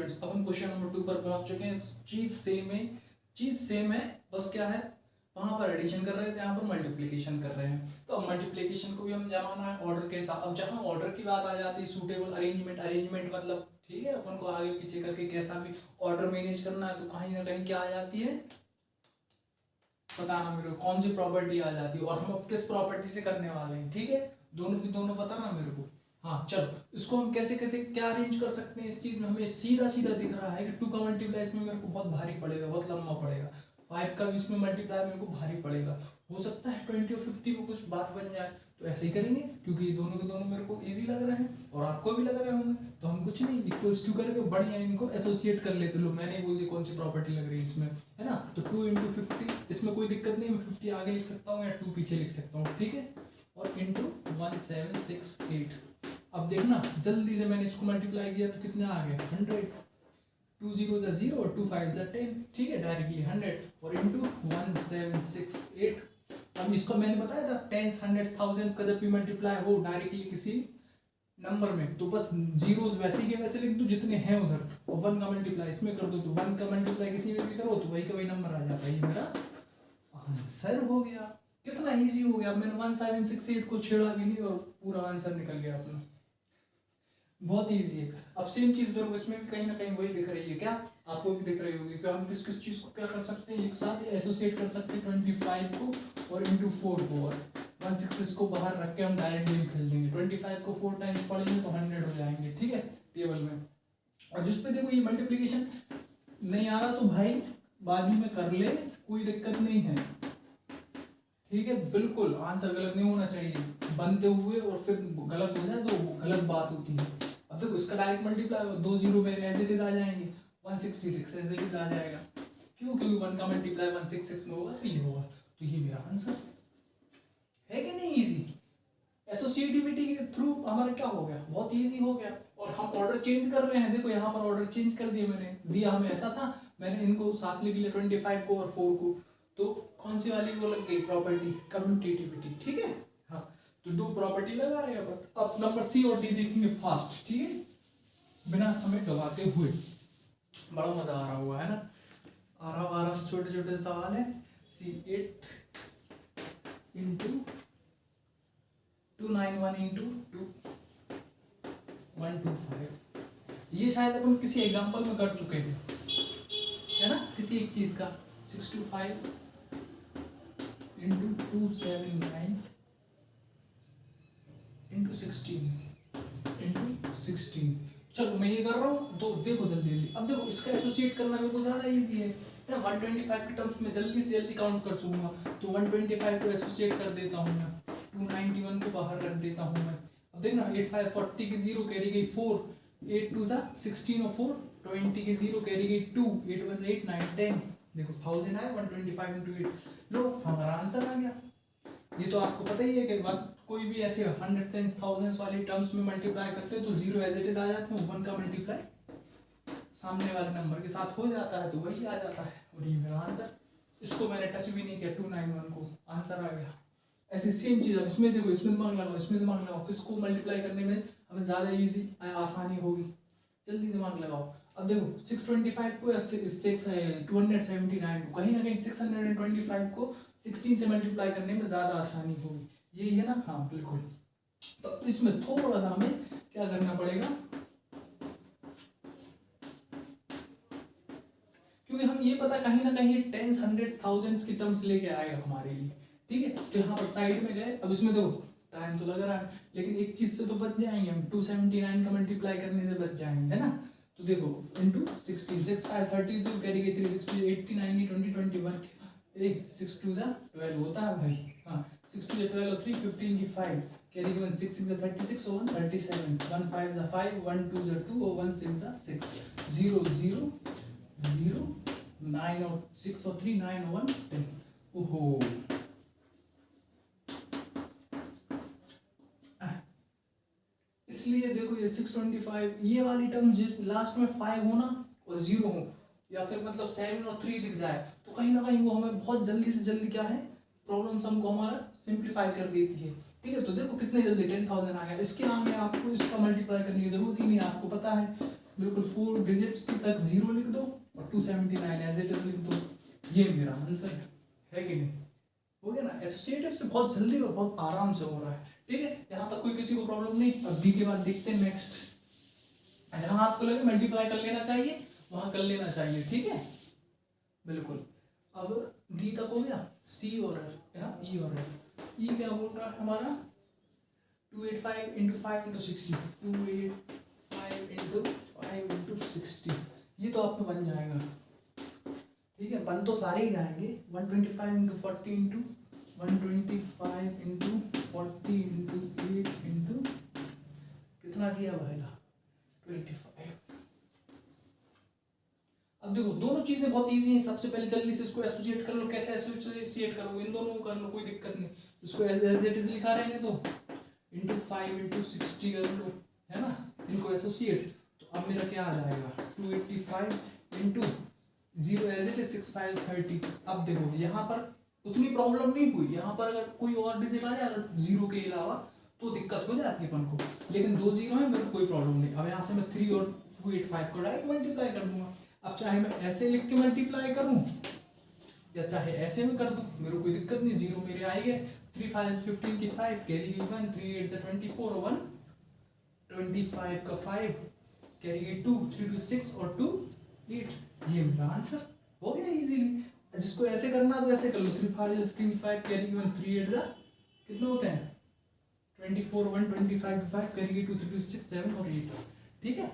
Students, अब हम question number 2 पर पहुंच चुके हैं। चीज सेम है, बस क्या है, वहां पर एडिशन कर रहे थे, यहाँ पर मल्टीप्लिकेशन कर रहे हैं। तो अब मल्टीप्लिकेशन को भी हम जमाना है ऑर्डर के साथ। अब जहां ऑर्डर की बात आ जाती है, सूटेबल अरेंजमेंट मतलब ठीक है, अपन को आगे पीछे करके कैसा भी ऑर्डर मैनेज करना है, तो कहीं ना कहीं क्या आ जाती है, बताना मेरे को कौन सी प्रॉपर्टी आ जाती है और हम अब किस प्रॉपर्टी से करने वाले हैं। ठीक है, दोनों की दोनों बताना मेरे को। हाँ चलो, इसको हम कैसे कैसे क्या अरेंज कर सकते हैं। इस चीज में हमें सीधा सीधा दिख रहा है कि 2 का मल्टीप्लाई इसमें मेरे को बहुत भारी पड़ेगा, बहुत लंबा पड़ेगा। 5 का भी इसमें मल्टीप्लाई मेरे को भारी पड़ेगा। हो सकता है 20 और 50 में कुछ बात बन जाए, तो ऐसे ही करेंगे क्योंकि ये दोनों के दोनों मेरे को इजी लग रहे हैं और आपको भी लग रहे होंगे। तो हम कुछ नहीं, इक्वल्स टू करके बढ़िया इनको एसोसिएट कर लेते। लो मैंने बोल दी कौन सी प्रॉपर्टी लग रही है इसमें, है ना। तो 2 × 50, इसमें कोई दिक्कत नहीं, मैं 50 आगे लिख सकता हूँ या 2 पीछे लिख सकता हूँ, ठीक है। और इंटू 1768। अब देखना जल्दी से मैंने इसको मल्टीप्लाई किया तो कितना आ गया 100। 2 0 0 और 2 5 10, ठीक है, डायरेक्टली 100 और इंटू 1768। अब इसको मैंने बताया था टेंस हंड्रेड्स थाउजेंड्स का जब भी मल्टीप्लाई हो डायरेक्टली किसी नंबर में, तो बस जीरोस वैसे के वैसे लिख दो जितने हैं उधर, और 1 का मल्टीप्लाई इसमें कर दो, तो 1 का मल्टीप्लाई किसी में भी करो तो वही का वही नंबर आ जाता है। ये मेरा आंसर हो गया। कितना इजी हो गया, मैंने 1768 को छेड़ा भी नहीं और पूरा आंसर निकल गया अपना। बहुत इजी है। अब सेम चीज मेरे को इसमें भी कहीं ना कहीं वही दिख रही है, क्या आपको भी दिख रही होगी कि हम किस किस चीज को क्या कर सकते हैं, एक साथ एसोसिएट कर सकते हैं 25 को और इंटू 4 को, और 166 को बाहर रख के हम डायरेक्ट गेम खेल देंगे। 25 को 4 टाइम्स पढ़ेंगे तो 100 हो जाएंगे, ठीक है, टेबल में। और जिस पे देखो ये मल्टीप्लिकेशन नहीं आ रहा तो भाई बाजू में कर ले, कोई दिक्कत नहीं है, ठीक है। बिल्कुल आंसर गलत नहीं होना चाहिए, बनते हुए और फिर गलत हो जाए तो गलत बात होती है। अब देखो इसका डायरेक्ट मल्टीप्लाई 2 0 मेरे एज इट इज आ जाएंगे, 166 एज इट इज आ जाएगा। क्यों, क्योंकि 1 का मल्टीप्लाई 166 में होगा तो ये होगा। तो ये मेरा आंसर है कि नहीं इजी। एसोसिएटिविटी के थ्रू हमारा क्या हो गया, बहुत इजी हो गया। और हम ऑर्डर चेंज कर रहे हैं, देखो यहाँ पर ऑर्डर चेंज कर दिया मैंने, दिया हमें ऐसा था, मैंने इनको साथ लिख लिया 25 को और 4 को, तो कौन सी वाली वो लग गई प्रॉपर्टी, कम्यूटेटिविटी, ठीक है। हाँ तो 2 प्रॉपर्टी लगा रहे हैं। अब नंबर सी और डी देखेंगे फास्ट, ठीक है, बिना समय गवाते हुए। बड़ा मजा आ रहा हुआ है ना, आराम छोटे छोटे सवाल है। C8 इंटू 291 इंटू 125, ये शायद अपन किसी एग्जांपल में कर चुके थे, है ना, किसी एक चीज का। 625 इंटू 279 इंटू 16 इंटू 16। चलो मैं ये कर रहा हूँ तो देखो जल्दी जल्दी। अब देखो इसका एसोसिएट करना मेरे को ज्यादा इजी है ना, 125 के टर्म्स में जल्दी से जल्दी काउंट कर सकूंगा। तो 125 को एसोसिएट कर देता हूँ मैं, 291 को बाहर रख देता हूँ मैं। अब देखना 8 5 40 की 0 कैरी गई 4, 8 2 16 और 4 20 की 0 कैरी गई 2, 8 1 8 9 10। देखो 1000 आया, 125 इंटू 8, लो हमारा आंसर आ गया। ये तो आपको पता ही है कि कोई भी ऐसे 100 10 थाउजेंड्स वाली टर्म्स में मल्टीप्लाई करते हैं तो 0 एज इट इज आ जाते हैं, 1 का मल्टीप्लाई सामने वाले नंबर के साथ हो जाता है तो वही आ जाता है। और ये मेरा आंसर, इसको मैंने टच भी नहीं किया, 291 को आंसर आ गया। ऐसी सेम चीज अब इसमें देखो, इसमें दिमाग लगाओ, इसमें दिमाग लगाओ, किसको मल्टीप्लाई करने में हमें ज्यादा इजी आसानी होगी, जल्दी दिमाग लगाओ। अब देखो 625 को 279 को कहीं ना कहीं 625 को 16 से मल्टीप्लाई करने में ज्यादा आसानी होगी, यही है ना। हाँ बिल्कुल। तो इसमें थोड़ा सा हमें क्या करना पड़ेगा, क्योंकि हम ये पता कहीं ना कहीं टेंस हंड्रेड्स थाउजेंड्स की टर्म्स लेके आएगा हमारे लिए, ठीक है। तो यहाँ पर साइड में गए, अब इसमें देखो टाइम तो लग रहा है लेकिन एक चीज से तो बच जाएंगे हम, 279 का मल्टीप्लाई करने से बच जाएंगे, है ना। तो देखो इंटू 16 6 5 30 कैरी गई 3 60 80 90 20 21 6 2 12 होता है भाई। हाँ 6 2 12 और 3 15 की 5 कैरी गई 6 6 36 और 1 37 1 5 5 1 2 2 और 1 6 6 0 0 0 9 और 6 और 3 9 और 1 10। ओहो इसलिए देखो ये 625 ये वाली टर्म लास्ट में 5 हो ना और 0 हो, या फिर मतलब 7 और 3 दिख जाए तो कहीं ना कहीं वो हमें बहुत जल्दी से जल्दी क्या है प्रॉब्लम हमको हमारा सिंप्लीफाई कर देती है, ठीक है। तो देखो कितने जल्दी 10,000 आ गया। इसके आगे आपको इसका मल्टीप्लाई करने की जरूरत ही नहीं है, आपको पता है बिल्कुल 4 डिजिट्स तक 0 लिख दो और 279 एज इट इज लिख दो। ये मेरा आंसर है कि नहीं? हो गया ना? एसोसिएटिव से बहुत जल्दी और बहुत आराम से हो रहा है। ठीक है, यहाँ तक कोई किसी को प्रॉब्लम नहीं। अब बी के बाद देखते हैं नेक्स्ट। जहाँ आपको लगे मल्टीप्लाई कर लेना चाहिए वहां कर लेना चाहिए। ठीक है, बिल्कुल। अब डी तक हो गया, सी और एफ, यहाँ ई और एफ। ई क्या बोल रहा है हमारा 285 इंटू 5 इंटू 60, 285 इंटू 5 इंटू 60, ये तो आपको बन जाएगा। ठीक है, बन तो सारे ही जाएंगे। 125 into 40 into 125 into 40 into 8 into कितना दिया भाईला 25। अब देखो दोनों चीजें बहुत इजी हैं। सबसे पहले जल्दी से इसको एसोसिएट कर लो। कैसे एसोसिएट करोगे? इन दोनों को कर लो, कोई दिक्कत नहीं। इसको एज इट इज लिखा रहेंगे तो इंटू 5 इंटू 60 कर लो, है ना? इनको एसोसिएट। तो अब मेरा क्या आ जाएगा 285 इंटू 0 एज इट इज 6530। अब देखो यहाँ पर उतनी प्रॉब्लम नहीं हुई। यहाँ पर अगर कोई और डिजिट आ जाए जीरो के अलावा तो दिक्कत हो जाती है अपन को, लेकिन 2 जीरो है, मेरे को कोई प्रॉब्लम नहीं। अब यहाँ से मैं 3 और 285 को डायरेक्ट मल्टीप्लाई कर दूंगा। अब चाहे मैं ऐसे लिख के मल्टीप्लाई करूं या चाहे ऐसे में कर दूं, मेरे को कोई दिक्कत नहीं। जीरो मेरे आएंगे। 3 5 15 की 5 कैरी 1, 3 8 24 और 1 25 का 5 कैरी 2, 3 2 6 और 2 8। ये मेरा आंसर हो गया इजीली। जिसको ऐसे करना तो ऐसे कर लो। 3 5 15 5 कैरी 1, 3 8 कितने होते हैं 24 1 25 5 कैरी 2 3 2 6 7 और 8। ठीक है।